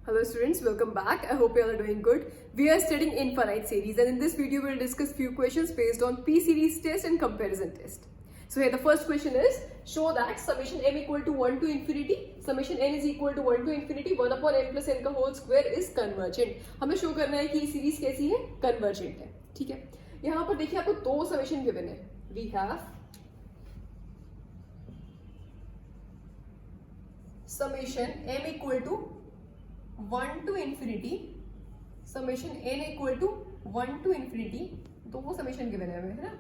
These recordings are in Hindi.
Hello students, welcome back. I hope you all are doing good. We are studying infinite series and in this video we'll discuss few questions based on P series test and comparison test. So here the first question is, show that summation m equal to 1 to infinity, summation n is equal to 1 to infinity 1 upon n plus n का whole square is convergent. हमें शो करना है कि ये सीरीज कैसी है, कन्वर्जेंट है. ठीक है, यहाँ पर देखिए आपको दो समेशन गिवन है. We have summation m equal to 1 to infinity, summation n equal to 1 to infinity, दो समेशन गिवन है हमें, है ना.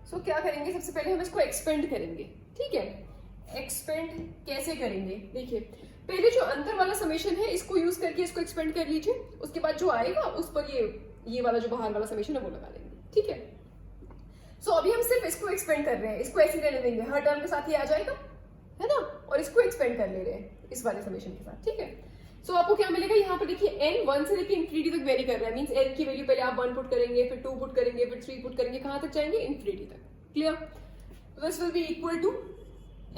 सो क्या करेंगे, सबसे पहले हम इसको एक्सपेंड करेंगे. ठीक है, एक्सपेंड कैसे करेंगे, देखिए पहले जो अंदर वाला समेशन है इसको यूज करके इसको एक्सपेंड कर लीजिए. उसके बाद जो आएगा उस पर ये वाला जो बाहर वाला समेशन है वो लगा लेंगे. ठीक है, सो अभी हम सिर्फ इसको एक्सपेंड कर रहे हैं, इसको ऐसे रहने देंगे, हर टर्म के साथ ये आ जाएगा, है ना, और इसको एक्सपेंड कर ले रहे हैं इस वाले समेशन के साथ. ठीक है, सो आपको क्या मिलेगा, यहाँ पर देखिए n 1 से लेके इंफिनिटी तक वेरी कर रहा है, मींस n की वैल्यू पहले आप 1 पुट करेंगे, फिर 2 पुट करेंगे, फिर 3 पुट करेंगे, कहां तक जाएंगे, इंफिनिटी तक. Clear. This will be equal to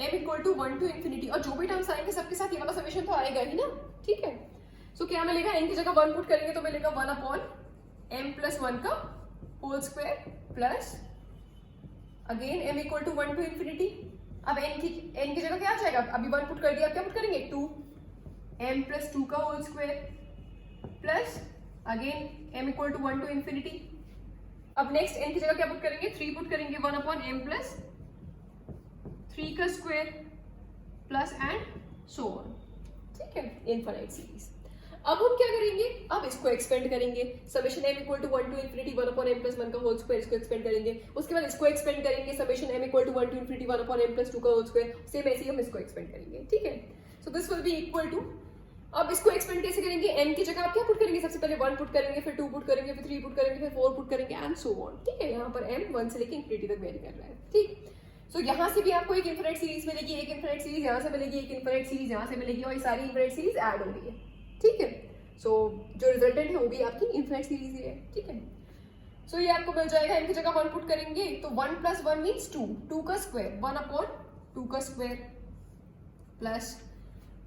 m equal to 1 to infinity, और जो भी टर्म्स आएंगे सबके साथ ये वाला समेशन तो आएगा ही ना. ठीक है, सो क्या मिलेगा, n की जगह 1 पुट करेंगे तो मिलेगा 1 अपॉन m प्लस 1 का whole square plus again m equal to 1 to infinity. अब n की जगह क्या आ जाएगा, अभी 1 पुट कर दिया, अब क्या पुट करेंगे, 2 m प्लस 2 का whole square plus again m equal to 1 to infinity. अब नेक्स्ट n की जगह क्या पुट करेंगे, 3 पुट करेंगे, 1 अपॉन m प्लस 3 का square plus and so on. ठीक है, इनफाइनाइट सीरीज. अब हम क्या करेंगे, अब इसको एक्सपेंड करेंगे, summation m equal to 1 to infinity 1 upon m plus 1 का होल स्क्वायर, इसको एक्सपेंड करेंगे. उसके बाद इसको एक्सपेंड करेंगे, summation m equal to 1 to infinity 1 upon m plus 2 का होल स्क्वायर, सेम ऐसे ही हम इसको एक्सपेंड करेंगे. ठीक है, so this will be equal to, अब इसको एक्सपेंड कैसे करेंगे, m की जगह आप क्या पुट करेंगे, सबसे पहले 1 पुट करेंगे, फिर 2 पुट करेंगे, फिर 3 पुट करेंगे, फिर 4 पुट करेंगे एंड सो ऑन. ठीक है, यहाँ पर m 1 से लेके इंफिनिटी तक वेरी कर रहा है. ठीक, सो यहाँ से भी आपको एक इनफिनिट सीरीज मिलेगी, एक इनफिनिट सीरीज यहाँ से मिलेगी, एक इनफिनिट सीरीज यहाँ से मिलेगी, और ये सारी इनफिनिट सीरीज ऐड हो रही है. ठीक है, सो जो रिजल्टेंट है वो भी आपकी इनफिनिट सीरीज ही है. ठीक है, सो ये आपको मिल जाएगा, m की जगह 1 पुट करेंगे तो 1 प्लस 1 मीन्स 2, 2 का स्क्वायर 1 अपॉन 2 का स्क्वायर प्लस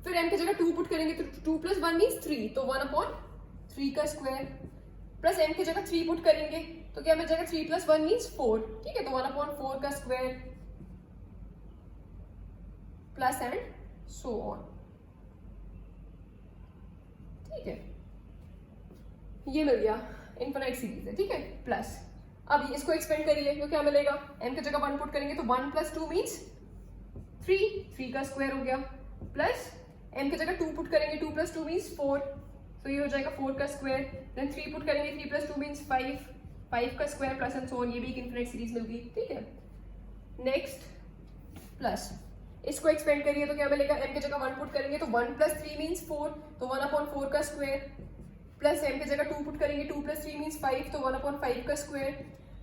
फिर m की जगह 2 पुट करेंगे तो 2 प्लस 1 मीन्स 3, तो 1 अपॉन 3 का स्क्वायर प्लस m की जगह 3 पुट करेंगे तो क्या मिल जाएगा, 3 प्लस 1 मीन्स 4. ठीक है, तो 1 अपॉन 4 का square plus and so on. ठीक है, ये मिल गया, इनफिनिट सीरीज है. ठीक है, प्लस अब इसको एक्सपेंड करिए तो क्या मिलेगा, m की जगह 1 पुट करेंगे तो 1 प्लस 2 मीन्स 3 का स्क्वायर हो गया प्लस m की जगह 2 पुट करेंगे, 2 प्लस 2 मीन्स 4, तो ये हो जाएगा 4 का स्क्वायर, देन 3 पुट करेंगे, 3 प्लस 2 मीन्स 5 का square plus and so on. ये भी एक इनफिनिट सीरीज मिल गई. ठीक है, नेक्स्ट प्लस इसको एक्सपेंड करिए तो क्या मिलेगा, m की जगह 1 पुट करेंगे तो 1 प्लस 3 मीन्स 4, तो 1 अपॉन 4 का स्क्वायर प्लस m की जगह 2 पुट करेंगे, 2 प्लस 3 मीन्स 5, तो 1 अपॉन 5 का स्क्वायर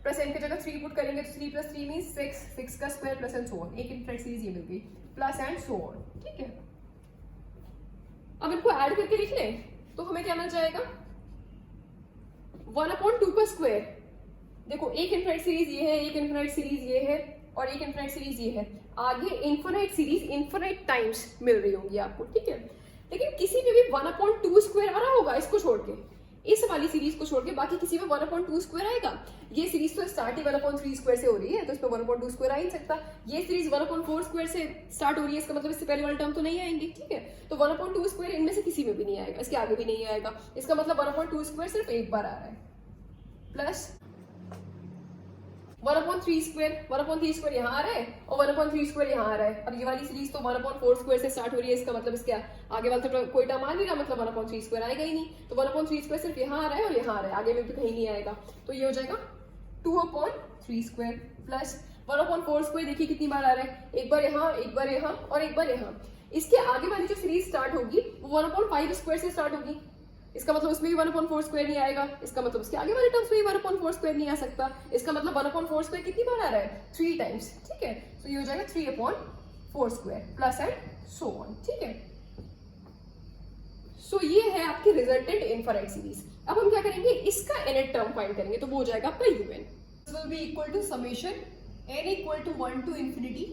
प्लस m की जगह 3 पुट करेंगे तो 3 प्लस 3 मीन्स 6 का square plus and so on. एक इनफिनिट सीरीज ये मिल गई प्लस एंड सो ऑन. ठीक है, अब इनको ऐड करके लिख लें तो हमें क्या मिल जाएगा, 1 अपॉन 2 का स्क्वायर. देखो एक इनफिनिट सीरीज ये है, एक इनफिनिट सीरीज ये है, और एक इनफिनिट सीरीज ये है. आगे इनफिनिट सीरीज इनफिनिट टाइम्स मिल रही होंगी आपको. ठीक है, लेकिन किसी में भी 1 अपॉन 2 स्क्वायर आ रहा होगा, इसको छोड़ के, इस वाली सीरीज को छोड़ के, बाकी किसी में 1 अपॉन 2 स्क्वायर आएगा. ये सीरीज तो स्टार्ट ही 1 अपॉन 3 स्क्वायर से हो रही है, तो इसमें 1 अपॉन 2 स्क्वायर आ ही नहीं सकता. ये सीरीज 1 अपॉन 4 स्क्वायर से स्टार्ट हो रही है, इसका मतलब इससे पहले वाले टर्म तो नहीं आएंगे. ठीक है, तो 1 अपॉन 2 स्क्वायर इनमें से किसी में भी नहीं आएगा, इसके आगे भी नहीं आएगा. इसका मतलब 1 अपॉन 2 स्क्वायर सिर्फ एक बार आ रहा है प्लस 1 अपॉन 3 स्क्वायर यहाँ आ रहा है और 1 अपॉन 3 स्क्वायर यहाँ आ रहा है. अब ये वाली सीरीज तो 1 अपॉन 4 स्क्वायर से स्टार्ट हो रही है, इसका मतलब इसके आगे वाला तो कोई टर्म आ नहीं रहा, मतलब 1 अपॉन 3 स्क्वायर आएगा ही नहीं. तो 1 अपॉन 3 स्क्वायर सिर्फ यहाँ आ रहा है और यहाँ आ रहा है, आगे में भी कहीं नहीं आएगा. तो ये हो जाएगा 2 upon 3 square plus 1 upon 4 square. देखिए कितनी बार आ रहा है, एक बार यहाँ, एक बार यहाँ और एक बार यहाँ. इसके आगे वाली जो सीरीज स्टार्ट होगी वो 1 अपॉन 5 स्क्वायर से स्टार्ट होगी, इसका मतलब उसमें भी 1 अपॉन 4 स्क्वायर नहीं आएगा, इसका मतलब उसके आगे वाले टर्म्स में भी 1 अपॉन 4 स्क्वायर नहीं आ सकता. इसका मतलब 1 अपॉन 4 स्क्वायर कितनी बार आ रहा है, 3 टाइम्स. ठीक है, तो ये हो जाएगा 3 upon 4 square plus and so on. ठीक है, सो ये है आपकी रिजल्टेंट इनफिनिट सीरीज. अब हम क्या करेंगे, इसका nth टर्म फाइंड करेंगे, तो वो हो जाएगा आपका un. This will be equal to summation n equal to 1 to infinity.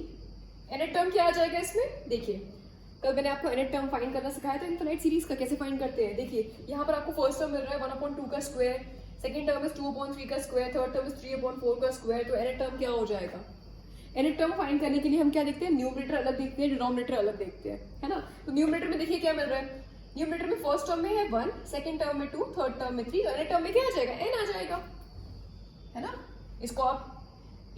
nth term क्या आ जाएगा इसमें, देखिए कल मैंने आपको nth टर्म फाइंड करना सिखाया था इनफाइनाइट सीरीज का, कैसे फाइंड करते हैं। देखिए यहाँ पर आपको फर्स्ट टर्म मिल रहा है 1/2 का स्क्वायर, सेकंड टर्म इज 2/3 का स्क्वायर, थर्ड टर्म इज 3/4 का स्क्वायर, तो nth टर्म क्या हो जाएगा। nth टर्म फाइंड करने के लिए हम क्या देखते हैं, न्यूमरेटर अलग देखते हैं, डिनोमिनेटर अलग देखते हैं, है ना। तो न्यूमरेटर में देखिए क्या मिल रहा है, न्यूमरेटर में फर्स्ट टर्म में है 1, सेकंड टर्म में 2, थर्ड टर्म में 3, nth टर्म में क्या आ जाएगा, n आ जाएगा, है ना। इसको आप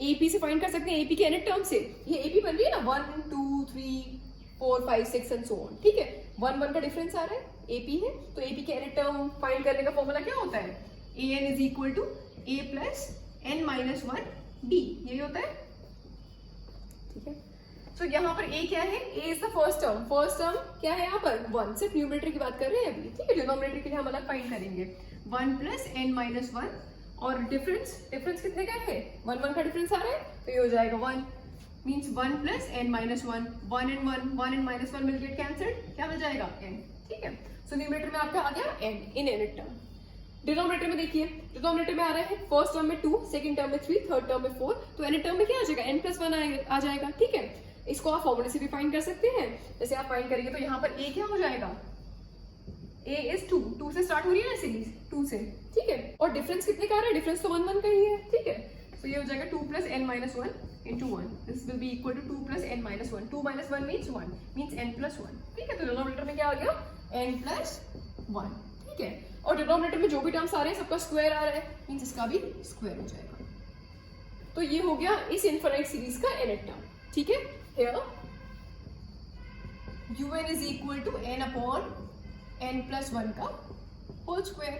AP से फाइंड कर सकते हैं, AP के nth टर्म से। ये AP बन रही है ना 1 2 3 4 5 6 एंड सो ऑन, ठीक है। 1 1 का डिफरेंस आ रहा है, AP है, तो AP के nth टर्म फाइंड करने का फॉर्मूला क्या होता है, AN is equal to A plus N minus 1 D, यही होता है, ठीक है। सो यहाँ पर A क्या है, A is the first term क्या है यहाँ पर 1, सिर्फ न्यूमरेटर की बात कर रहे हैं अभी, ठीक है। डिनोमिनेटर के लिए हम अलग फाइंड करेंगे, 1 प्लस N माइनस 1, और डिफरेंस कितने का है, 1 1 का डिफरेंस आ रहा है, तो ये हो जाएगा 1, means 1 plus N minus 1, 1 and minus 1 will get cancelled, क्या मिल जाएगा N, ठीक है। सो न्यूमरेटर में आपका आ गया N इन nth टर्म। डिनोमिनेटर में देखिए, डिनोमिनेटर में आ रहा है फर्स्ट टर्म में 2, सेकंड टर्म में 3, थर्ड टर्म में 4, तो nth टर्म में क्या आ जाएगा, n प्लस 1 आ जाएगा, ठीक है। इसको आप फॉर्मूले से भी फाइंड कर सकते हैं, जैसे आप फाइंड करेंगे तो यहाँ पर A क्या हो जाएगा, A इज 2 से स्टार्ट हो रही है ना सीरीज, 2 से, ठीक है। और डिफरेंस कितने का आ रहा है, डिफरेंस तो 1 1 का ही है, ठीक है। तो ये हो जाएगा 2 plus N minus 1 into 1, this will be equal to 2 plus N minus 1, 2 minus 1 means N plus 1, ठीक है। तो डिनोमिनेटर में क्या आ गया, N प्लस 1, ठीक है। और डिनोमिनेटर में जो भी टर्म्स आ रहे हैं सबका स्क्वायर आ रहा है, मीन्स इसका भी स्क्वायर हो जाएगा। तो ये हो गया इस इनफाइनाइट सीरीज का nth टर्म, ठीक है। Here UN is equal to N upon N plus 1 का होल स्क्वायर,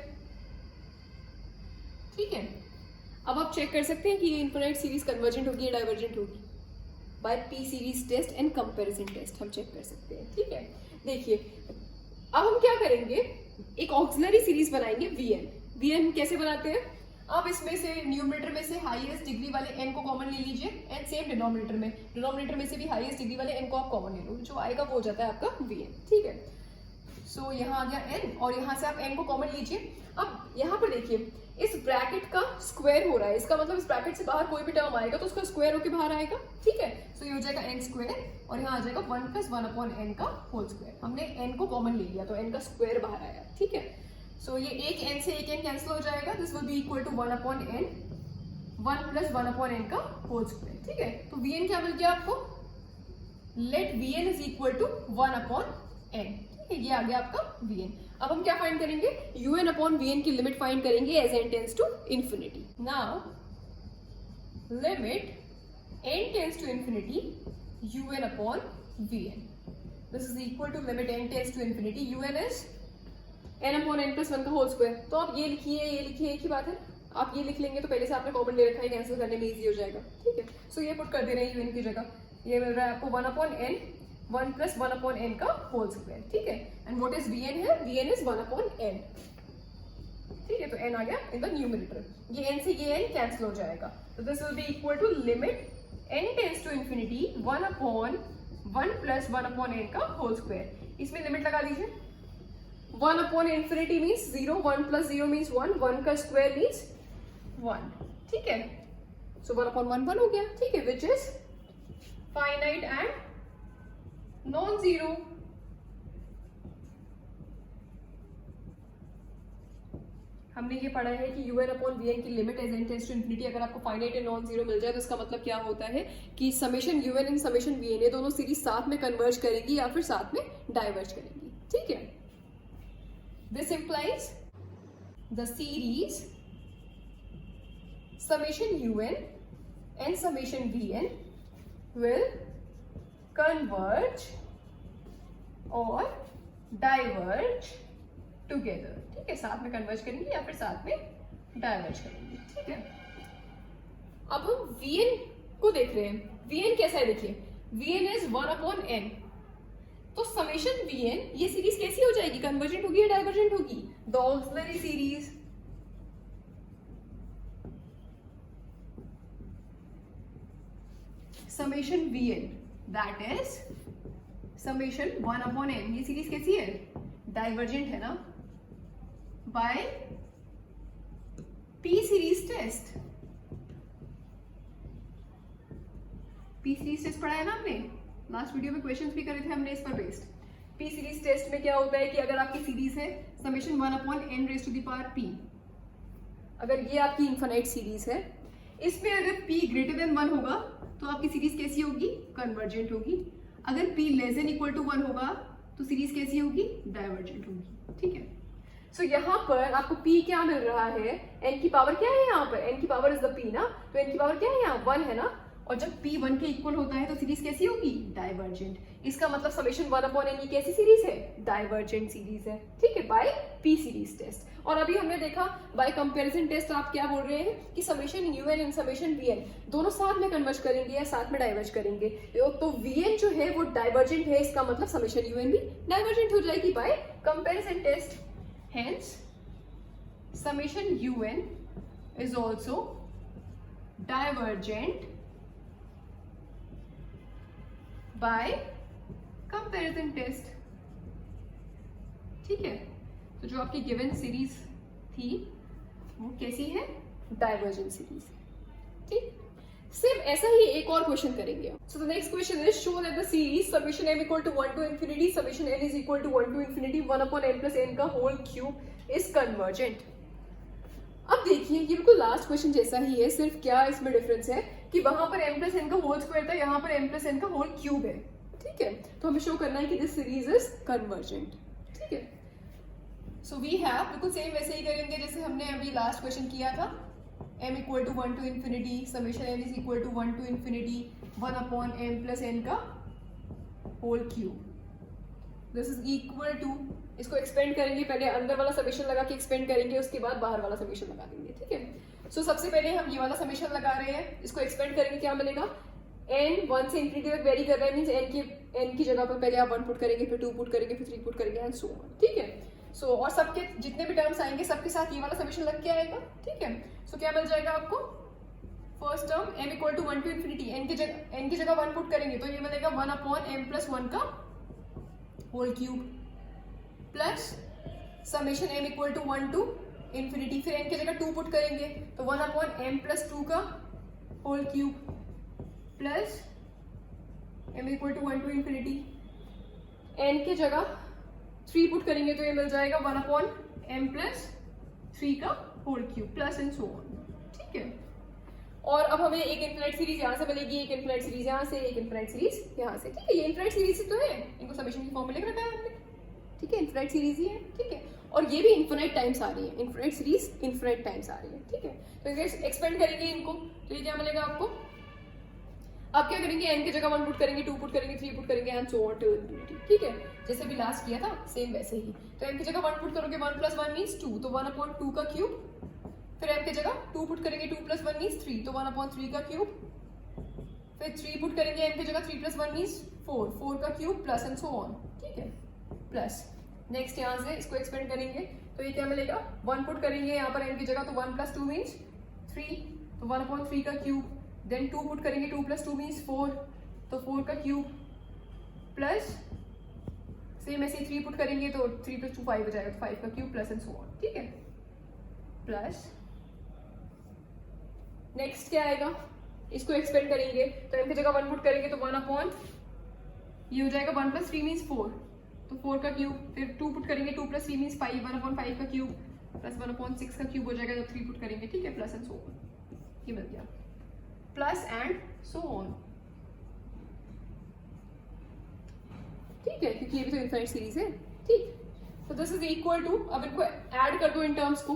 ठीक है। अब आप चेक कर सकते हैं कि ये इनफाइनाइट सीरीज कन्वर्जेंट होगी या डाइवर्जेंट होगी, by P series test and comparison test हम चेक कर सकते हैं, ठीक है। देखिए अब हम क्या करेंगे, एक ऑक्सिलरी सीरीज बनाएंगे VN कैसे बनाते हैं, आप इसमें से न्यूमरेटर में से हाईएस्ट डिग्री वाले n को कॉमन ले लीजिए, एंड सेम डिनोमिनेटर में से भी हाईएस्ट डिग्री वाले n को आप कॉमन ले लो, जो आएगा वो हो जाता है आपका VN, ठीक है। सो यहाँ आ गया n, और यहाँ से आप n को कॉमन लीजिए। अब यहाँ पर देखिए इस ब्रैकेट का स्क्वायर हो रहा है, इसका मतलब इस ब्रैकेट से बाहर कोई भी टर्म आएगा तो उसका स्क्वायर होके बाहर आएगा, ठीक है। सो ये हो जाएगा n स्क्वायर, और यहाँ आ जाएगा 1 प्लस 1 अपॉन n का होल स्क्वायर, हमने n को कॉमन ले लिया तो n का स्क्वायर बाहर आया, ठीक है। सो ये एक n से एक n कैंसिल हो जाएगा, this will be equal to 1 upon n, 1 plus 1 upon n का होल स्क्वायर, ठीक है। तो Vn क्या मिल गया आपको, let Vn is equal to 1 upon n, ये आ गया आपका Vn। अब हम क्या फाइंड करेंगे, UN अपॉन Vn की लिमिट फाइंड करेंगे as n tends to infinity. Now limit n tends to infinity UN upon Vn, this is equal to limit n tends to infinity UN is n upon n plus 1 का होल स्क्वायर। तो आप ये लिखिए एक ही बात है, आप ये लिख लेंगे तो पहले से आपने कॉमन ले रखा है, कैंसिल करने में इजी हो जाएगा, ठीक है। सो ये पुट कर दे रहे हैं UN की जगह, ये मिल रहा है आपको 1 upon n, 1 plus 1 upon n का होल स्क्वायर, ठीक है। एंड व्हाट इज Vn है, Vn इज 1 अपॉन n, ठीक है। तो n आ गया इन द न्यूमरेटर, ये n से ये n कैंसिल हो जाएगा, तो this will be equal to limit n tends to infinity 1 upon 1 plus 1 upon n का होल स्क्वायर। इसमें लिमिट लगा दीजिए, 1 upon infinity means 0, 1 plus 0 means 1, 1 का स्क्वायर मीन्स 1, ठीक है। सो 1 अपॉन 1 1 हो गया, ठीक है, which is finite and non zero. हमने ये पढ़ा है कि UN अपॉन Vn की limit as n tends to infinity अगर आपको फाइनाइट एंड नॉन जीरो मिल जाए तो इसका मतलब क्या होता है कि summation UN and summation Vn ये दोनों सीरीज साथ में कन्वर्ज करेंगी या फिर साथ में डाइवर्ज करेंगी, ठीक है। This implies the series summation UN and summation Vn will converge और diverge together, ठीक है। साथ में कन्वर्ज करेंगे या फिर साथ में डाइवर्ज करेंगे, ठीक है। अब हम Vn को देख रहे हैं, Vn कैसा है देखिए, Vn इज 1 अपॉन n, तो समेशन Vn ये सीरीज कैसी हो जाएगी, कन्वर्जेंट होगी या डाइवर्जेंट होगी, the auxiliary series. Summation Vn that is summation 1 upon n, ये सीरीज कैसी है, डाइवर्जेंट है ना, by P series test. P series test पढ़ा है ना हमने, लास्ट वीडियो में क्वेश्चंस भी करे थे हमने इस पर बेस्ड। पी सीरीज टेस्ट में क्या होता है कि अगर आपकी सीरीज है समेशन 1/n⁻p, अगर ये आपकी इन्फिनाइट सीरीज है, इसमें अगर p ग्रेटर देन 1 होगा तो आपकी सीरीज कैसी होगी? कन्वर्जेंट होगी। अगर p less than equal to 1 होगा तो सीरीज कैसी होगी? डाइवर्जेंट होगी। ठीक है, सो यहाँ पर आपको p क्या मिल रहा है? n की पावर क्या है यहाँ पर? n की पावर इज द p ना, तो n की पावर क्या है यहाँ? 1 है ना, और जब p 1 के इक्वल होता है तो सीरीज कैसी होगी? डाइवर्जेंट। इसका मतलब समेशन 1/n ये कैसी सीरीज है? डाइवर्जेंट सीरीज है। ठीक है, बाय p सीरीज टेस्ट। और अभी हमने देखा बाय कंपैरिजन टेस्ट आप क्या बोल रहे हैं कि summation un and summation vn दोनों साथ में कन्वर्ज करेंगे या साथ में डाइवर्ज करेंगे, तो vn जो है वो डाइवर्जेंट है, इसका मतलब समेशन un भी डाइवर्जेंट हो जाएगी by comparison test. Hence summation un is also divergent by comparison test। ठीक है, तो जो आपकी गिवन सीरीज थी वो कैसी है? Divergent series. ठीक, सिर्फ ऐसा ही एक और क्वेश्चन करेंगे। So the next question is show that the series summation m equal to 1 to infinity summation n is equal to 1 to infinity 1/n plus n का होल क्यूब इज कन्वर्जेंट। अब देखिए ये बिल्कुल लास्ट क्वेश्चन जैसा ही है, सिर्फ क्या इसमें डिफरेंस है कि वहां पर m प्लस n का होल स्क्वायर था, यहाँ पर m प्लस n का होल क्यूब है। ठीक है, तो हमें शो करना है कि दिस सीरीज इज कन्वर्जेंट। ठीक है, सो वी हैव बिल्कुल सेम वैसे ही करेंगे जैसे हमने अभी लास्ट क्वेश्चन किया था। m equal to 1 to infinity summation n is equal to 1 to infinity 1/m plus n का whole cube, this is equal to, इसको एक्सपेंड करेंगे, पहले अंदर वाला समेशन लगा के एक्सपेंड करेंगे, उसके बाद बाहर वाला समेशन लगा देंगे। ठीक है, सो सबसे पहले हम ये वाला समेशन लगा रहे हैं, इसको एक्सपेंड करेंगे, क्या मिलेगा? n 1 से इंफिनिटी तक वेरी कर रहा है, मींस n की जगह पर पहले आप 1 पुट करेंगे, फिर 2 पुट करेंगे, फिर 3 पुट करेंगे एंड सो ऑन। ठीक है, सो और सबके जितने भी टर्म्स आएंगे सबके साथ ये वाला समेशन लग के आएगा। ठीक है, सो क्या मिल जाएगा आपको? First term m equal to 1 to infinity n की जगह 1 पुट करेंगे तो ये मिलेगा 1/m प्लस 1 का whole cube plus summation m equal to 1 to infinity, फिर n की जगह 2 पुट करेंगे तो 1/m प्लस 2 का whole cube plus m equal to 1 to infinity, n की जगह 3 पुट करेंगे तो ये मिल जाएगा 1/m प्लस 3 का whole cube plus and so on. ठीक है, और अब हमें एक इनफिनाइट सीरीज यहाँ से मिलेगी, एक इनफिनाइट सीरीज यहाँ से, एक इनफिनाइट सीरीज यहाँ से। ठीक है, ये इनफिनाइट सीरीज तो है, इनको समेशन की फॉर्म में लिख रखा है हमने। ठीक है, इनफिनाइट सीरीज ही है। ठीक है, और ये भी इनफिनाइट टाइम्स आ रही है, इनफिनाइट सीरीज इनफिनाइट टाइम्स आ रही है। ठीक है, तो एक्सपेंड करेंगे इनको तो ये क्या मिलेगा आपको? आप क्या करेंगे? n की जगह 1 पुट करेंगे, 2 पुट करेंगे, 3 पुट करेंगे and so on to infinity. ठीक है, जैसे भी लास्ट किया था सेम वैसे ही। तो n की जगह 1 पुट करोगे 1 प्लस 1 मींस 2, तो 1/2 का क्यूब, फिर m की जगह 2 पुट करेंगे 2 प्लस 1 मींस 3, तो 1/3 का क्यूब, फिर 3 पुट करेंगे m की जगह 3 प्लस 1 मींस 4, 4 का cube plus and so on. ठीक है, प्लस नेक्स्ट यहाँ से इसको एक्सपेंड करेंगे तो ये क्या मिलेगा? 1 पुट करेंगे यहाँ पर n की जगह तो 1 प्लस 2 मींस 3, तो 1/3 का क्यूब, देन 2 पुट करेंगे 2 प्लस 2 मींस 4, तो 4 का क्यूब प्लस सेम ऐसे 3 पुट करेंगे तो 3 प्लस 2 5 हो जाएगा, तो 5 का cube plus and so on. ठीक है, प्लस नेक्स्ट क्या आएगा? इसको एक्सपेंड करेंगे तो m की जगह 1 पुट करेंगे तो 1/, ये हो जाएगा 1 प्लस 3 मींस 4, तो 4 का क्यूब, फिर 2 पुट करेंगे 2 प्लस 3 मींस 5, 1/5 का क्यूब प्लस 1/6 का क्यूब हो जाएगा जब 3 पुट करेंगे। ठीक है, प्लस एंड सो ऑन, ये मिल गया, प्लस एंड सो ऑन। ठीक है, क्योंकि ये भी तो इनफाइनाइट सीरीज है। ठीक, तो दिस इज इक्वल टू, अब इनको ऐड कर दो इन टर्म्स को,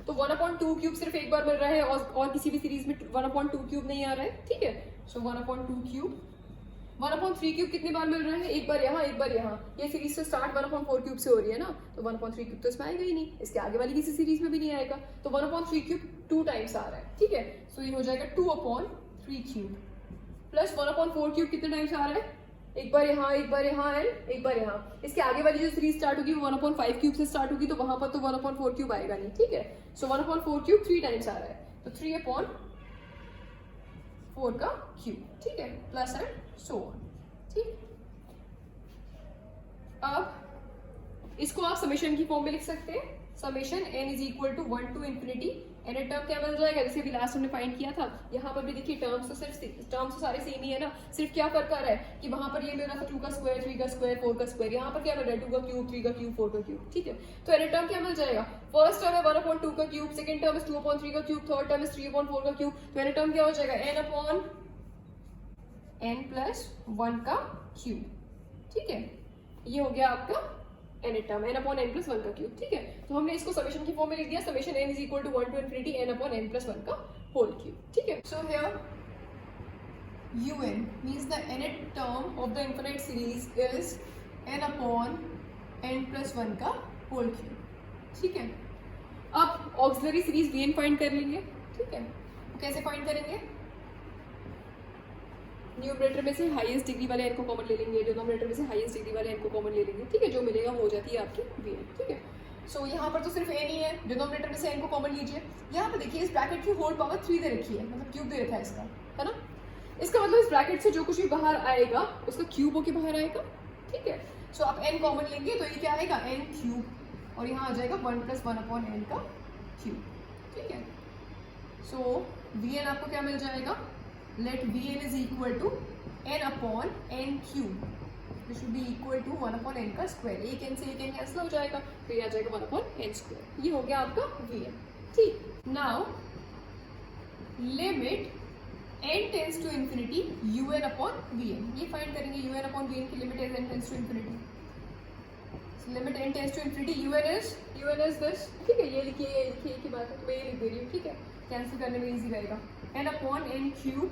तो 1/2 क्यूब सिर्फ एक बार मिल रहा है और किसी भी सीरीज में 1/2 क्यूब नहीं आ रहा है। ठीक है, सो 1/2 क्यूब, 1/3 क्यूब कितनी बार मिल रहा है? एक बार यहाँ, एक बार यहाँ। ये सीरीज से स्टार्ट 1/4 क्यूब से हो रही है ना, तो 1/3 क्यूब तो इसमें आएगा ही नहीं, इसके आगे वाली किसी सीरीज में भी नहीं आएगा, तो 1/3 क्यूब 2 टाइम्स आ रहा है। ठीक है, सो ये हो जाएगा 2/3 क्यूब प्लस 1/4 क्यूब कितने टाइम्स आ रहा है? एक बार यहाँ, एक बार यहाँ एंड एक बार यहाँ। इसके आगे वाली जो सीरीज स्टार्ट होगी वो 1/5 क्यूब से स्टार्ट होगी, तो वहां पर तो 1/4 क्यूब आएगा नहीं। ठीक है, सो 1/4 क्यूब 3 टाइम्स आ रहा है, तो 3/4 का क्यूब। ठीक है, प्लस एंड सो ऑन। ठीक, अब इसको आप समेशन की फॉर्म में लिख सकते हैं, summation n is equal to 1 to infinity n term क्या बन जाएगा, जैसे अभी लास्ट हमने फाइंड किया था, यहाँ पर भी देखिए टर्म्स तो सारे सेम ही है ना, सिर्फ क्या फर्क आ रहा है कि वहां पर ये मिल रहा था 2 का स्क्वायर 3 का स्क्वायर 4 का स्क्वायर, यहाँ पर क्या मिल रहा है 2 का क्यूब 3 का क्यूब 4 का क्यूब, ठीक है। तो एन टर्म क्या मिल जाएगा, फर्स्ट टर्म है 1/2 का क्यूब, सेकंड टर्म इज 2/3 का क्यूब, थर्ड टर्म इज 3/4 का क्यूब, तो एन टर्म क्या हो जाएगा n/n+1 का क्यूब, ठीक है। ये हो गया आपका n टर्म n/n+1 का क्यूब, ठीक है। तो हमने इसको समेशन की फॉर्म में लिख दिया, summation n is equal to 1 to infinity n/n+1 का होल क्यूब, ठीक है। So here un means the nth term of the infinite series is n/n+1 का होल क्यूब, ठीक है। अब ऑक्सिलरी सीरीज vn फाइंड कर लेंगे, ठीक है। तो कैसे फाइंड करेंगे, न्यूमरेटर में से हाईएस्ट डिग्री वाले n को कॉमन ले लेंगे, डिनोमिनेटर में से हाईएस्ट डिग्री वाले n को कॉमन ले लेंगे, ठीक है। जो मिलेगा हो जाती है आपकी vn, ठीक है। सो यहाँ पर तो सिर्फ n ही है, डिनोमिनेटर में से n को कॉमन लीजिए। यहाँ पर देखिए इस ब्रैकेट की होल पावर 3 दे रखी है, मतलब क्यूब दे रखा है इसका, है ना। इसका मतलब इस ब्रैकेट से जो कुछ भी बाहर आएगा उसका क्यूब होके बाहर आएगा, ठीक है। सो आप n कॉमन लेंगे तो ये क्या आएगा n क्यूब, और यहाँ आ जाएगा 1+1/n का क्यूब, ठीक है। सो vn आपको क्या मिल जाएगा, let vn is equal to n/n cube, this should be equal to 1/n का स्क्वायर, एक n से एक n कैंसिल हो जाएगा, तो ये आ जाएगा 1/n स्क्वायर, ये हो गया आपका vn, ठीक। Now limit n tends to infinity un/vn, ये फाइंड करेंगे un/vn की limit as n tends to infinity, limit n tends to infinity un is this, ठीक है। ये लिखिए की बात है, तो मैं ये लिख दे रही हूँ, ठीक है। कैंसिल करने में इजी रहेगा, n/n क्यूब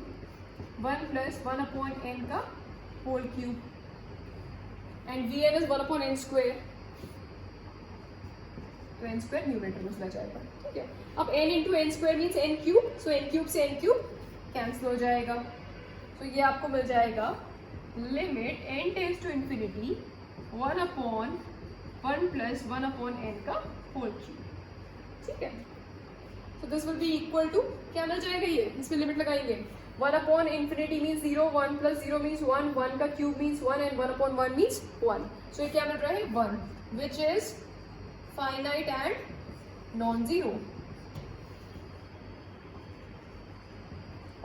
1+1/n का whole cube, and vn is 1/n square, तो n स्क्वायर न्यूमरेटर में चला जाएगा, ठीक है। अब n into n square means n cube, so n cube से n क्यूब कैंसिल हो जाएगा, तो ये आपको मिल जाएगा limit n tends to infinity 1/1+1/n का होल क्यूब, ठीक है। तो this will be equal to क्या मिल जाएगा, ये इसमें लिमिट लगाएंगे 1/infinity मीन्स 0, 1 + 0 मीन्स 1, 1 का cube means 1 and 1/1 means 1, so ये क्या मिल रहा है 1, which is finite and non zero.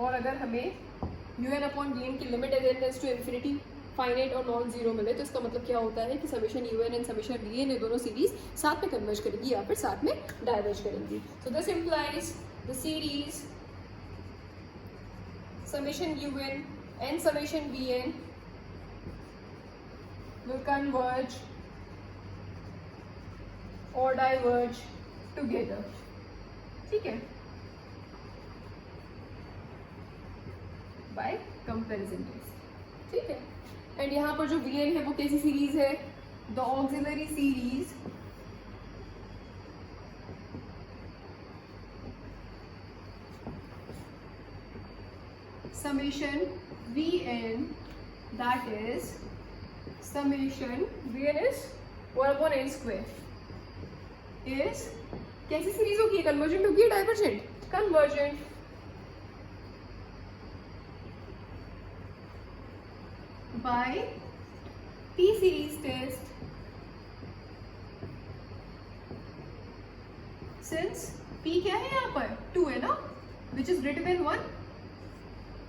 और अगर हमें un/vn की limit as n tends to infinity finite और नॉन जीरो मिले, तो इसका मतलब क्या होता है कि summation un and summation vn ये दोनों सीरीज साथ में कन्वर्ज करेगी या फिर साथ में डाइवर्ज करेंगी। So this implies the series summation un and summation vn will converge or diverge together, ठीक है, by comparison test, ठीक है। एंड यहाँ पर जो vn है वो कैसी सीरीज है, the auxiliary series summation vn, that is summation vn is 1/n square, is कैसी सीरीज होगी, कन्वर्जेंट होगी या divergent, convergent, by p series test, since p क्या है यहाँ पर 2 है ना, which is greater than 1,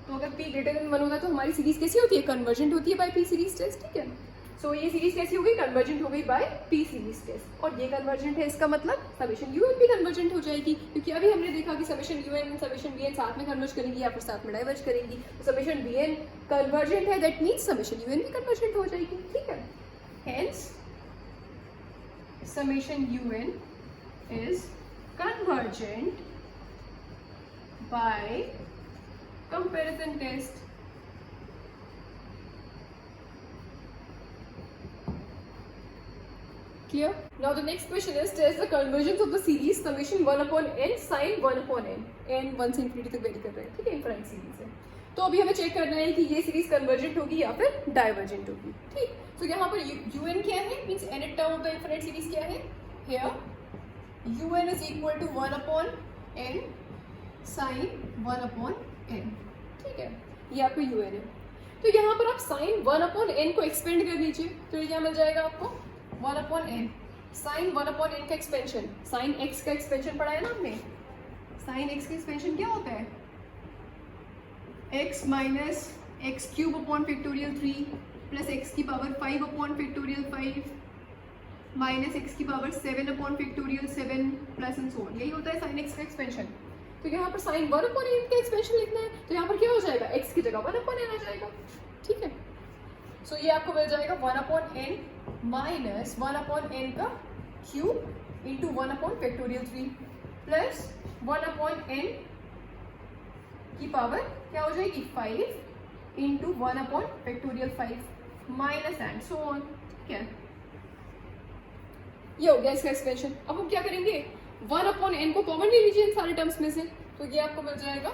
तो अगर p ग्रेटर देन 1 होगा तो हमारी सीरीज कैसी होती है, कन्वर्जेंट होती है बाय p सीरीज टेस्ट, ठीक है। सो ये सीरीज कैसी हो गई, कन्वर्जेंट हो गई बाय p सीरीज टेस्ट, और ये कन्वर्जेंट है, इसका मतलब समेशन un भी कन्वर्जेंट हो जाएगी, क्योंकि अभी हमने देखा कि समेशन un और समेशन vn साथ में कन्वर्ज करेंगी या फिर साथ में डाइवर्ज करेंगी, तो समेशन vn कन्वर्जेंट है, दैट मीन्स समेशन un भी कन्वर्जेंट हो जाएगी, ठीक है। Hence summation un is convergent by comparison test, clear? Now the next question is test the convergence of the series summation 1/n sin 1/n, n 1 से infinity तक वेरी कर रहे हैं, ठीक है, इनफाइनाइट सीरीज है। तो अभी हमें चेक करना है कि ये सीरीज कन्वर्जेंट होगी या फिर डाइवर्जेंट होगी, ठीक। तो यहाँ पर un क्या है, means nth term of the infinite series क्या है, here un is equal to 1/n sin 1/n, ठीक है, ये आपका un है। तो यहाँ पर आप sin 1/n को एक्सपेंड कर लीजिए, तो ये क्या मिल जाएगा आपको 1/n, साइन 1/n का एक्सपेंशन, साइन x का एक्सपेंशन पढ़ा है ना हमने। साइन x का एक्सपेंशन क्या होता है? x minus x cube upon factorial 3 plus x की power 5 upon factorial 5 minus x की power 7 upon factorial 7 plus and so on. यही होता है साइन एक्स का एक्सपेंशन। तो यहाँ पर साइन 1/n का एक्सपेंशन लिखना है, तो यहाँ पर क्या हो जाएगा? x की जगह 1/n आ जाएगा। ठीक है, सो ये आपको मिल जाएगा 1/n माइनस 1/n का cube into 1 upon factorial 3 plus 1/n की पावर क्या हो जाएगी? 5 into 1 upon factorial 5 minus and so on. ठीक है, ये हो गया इसका एक्सपेंशन। अब हम क्या करेंगे? 1/n को कॉमन ले लीजिए इन सारे टर्म्स में से, तो ये आपको मिल जाएगा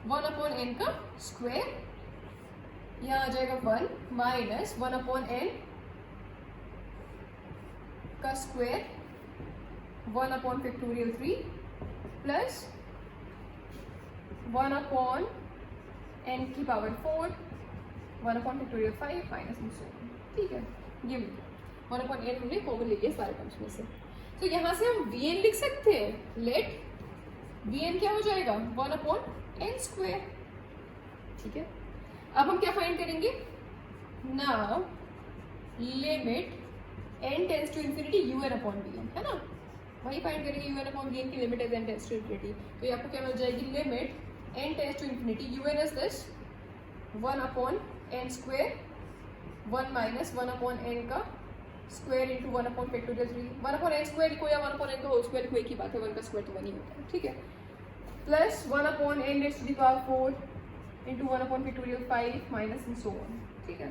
1/n का स्क्वायर, यहाँ आ जाएगा 1 माइनस 1/n का square 1 upon factorial 3 plus 1/n की power 4 1 upon factorial 5 minus and so on. ठीक है, ये 1/n हमने कॉमन ले लिया सारे टर्म्स में से। तो यहाँ से हम vn लिख सकते हैं। लेट vn क्या हो जाएगा? 1/n square. ठीक है, अब हम क्या फाइंड करेंगे? Now limit n tends to infinity un upon vn, है ना? वही फाइंड करेंगे un अपॉन vn की limit as n tends to infinity. तो ये आपको क्या मिल जाएगी? Limit n tends to infinity un is this 1/n square 1 minus 1/n का square into 1 upon factorial 3। 1/n square को या 1/n का होल स्क्वायर को एक ही बात है, 1 का स्क्वायर तो 1 ही होता है। ठीक है, plus 1/n raised to the power 4 into 1 upon factorial 5 minus and so on. ठीक है,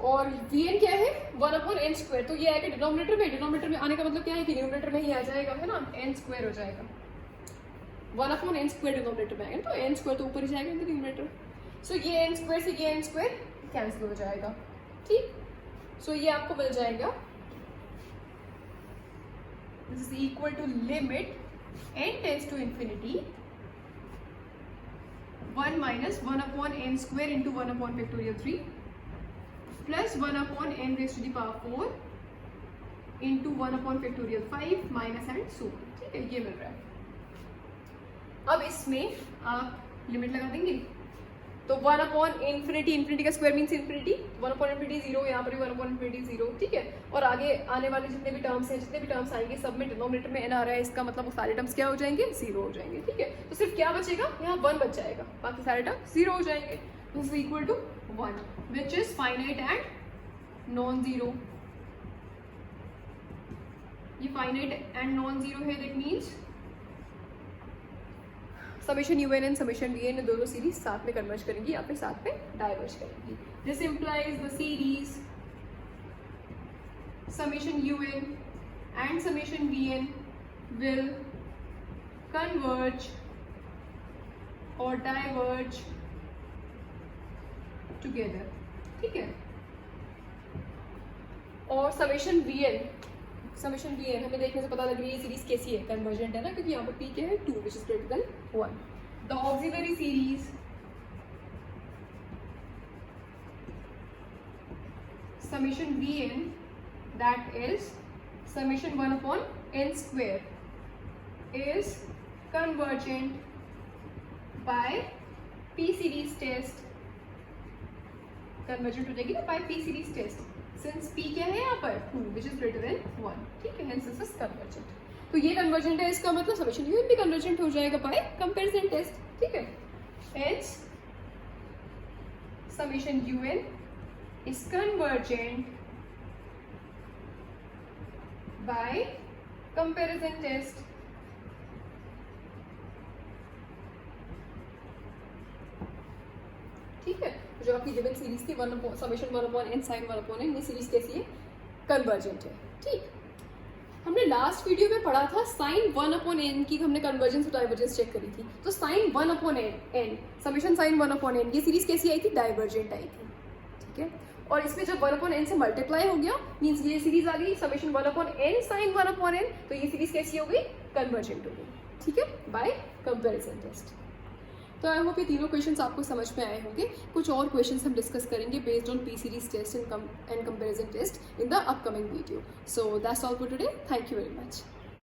और vn क्या है? 1/n square. तो ये आएगा डिनोमिनेटर में। डिनोमिनेटर में आने का मतलब क्या है कि न्यूमरेटर में ही आ जाएगा, है ना? n स्क्वायर हो जाएगा। 1/n स्क्वायर डिनोमिनेटर में आएगा, तो n स्क्वायर तो ऊपर ही जाएगा इन न्यूमरेटर। सो ये n स्क्वायर से ये n स्क्वायर कैंसिल हो जाएगा। ठीक, सो ये आपको मिल जाएगा this is equal to limit n tends to infinity 1 minus 1/n square into 1 upon factorial 3 plus 1/n raised to the power 4 into 1 upon factorial 5 minus and so on. ठीक है, ये मिल रहा है। अब इसमें आप लिमिट लगा देंगे, तो 1/n इंफिनिटी का स्क्वायर मीन्स इंफिनिटी, 1/n 0, यहाँ पर भी 1/n 0। ठीक है, और आगे आने वाले जितने भी टर्म्स हैं, जितने भी टर्म्स आएंगे सब में डिनोमिनेटर में n आ रहा है, इसका मतलब वो सारे टर्म्स क्या हो जाएंगे? 0 हो जाएंगे। ठीक है, तो सिर्फ क्या बचेगा? यहाँ 1 बच जाएगा, बाकी सारे टर्म्स 0 हो जाएंगे। This is equal to 1 which is finite and non zero. ये फाइनाइट एंड नॉन जीरो है, that means summation un and summation vn दोनों सीरीज साथ में कन्वर्ज करेंगी या फिर साथ में डाइवर्ज करेंगी। This implies the series summation un and summation vn will converge और डाइवर्ज टुगेदर। ठीक है, और समेशन vn हमें देखने से पता लग रही है सीरीज कैसी है? कन्वर्जेंट है ना, क्योंकि यहाँ पर p क्या है? 2 which is greater than 1। The auxiliary series summation vn that is summation 1/n square is convergent by p series test. Convergent हो जाएगी ना by p series test, since p क्या है यहाँ पर? 2 विच इज ग्रेटर देन 1। ठीक है, हेंस दिस इज कन्वर्जेंट। तो ये कन्वर्जेंट है, इसका मतलब समेशन un भी कन्वर्जेंट हो जाएगा बाय कंपैरिजन टेस्ट। ठीक है, hence summation un is convergent by comparison test. ठीक है, जो आपकी गिवन सीरीज थी समेशन 1/n sin 1/n, ये सीरीज कैसी है? कन्वर्जेंट है। ठीक, हमने लास्ट वीडियो में पढ़ा था sin 1/n की, हमने कन्वर्जेंस और डाइवर्जेंस चेक करी थी। तो sin 1/n summation sin 1/n ये सीरीज कैसी आई थी? डाइवर्जेंट आई थी। ठीक है, और इसमें जब 1/n से मल्टीप्लाई हो गया मीन्स ये सीरीज आ गई समेशन 1/n sin 1/n, तो ये सीरीज कैसी हो गई? कन्वर्जेंट हो गई। ठीक है, बाय कंपैरिजन टेस्ट। तो आई होप ये तीनों क्वेश्चंस आपको समझ में आए होंगे. कुछ और क्वेश्चंस हम डिस्कस करेंगे based on P series test and comparison test in the upcoming video. So that's all for today. Thank you very much.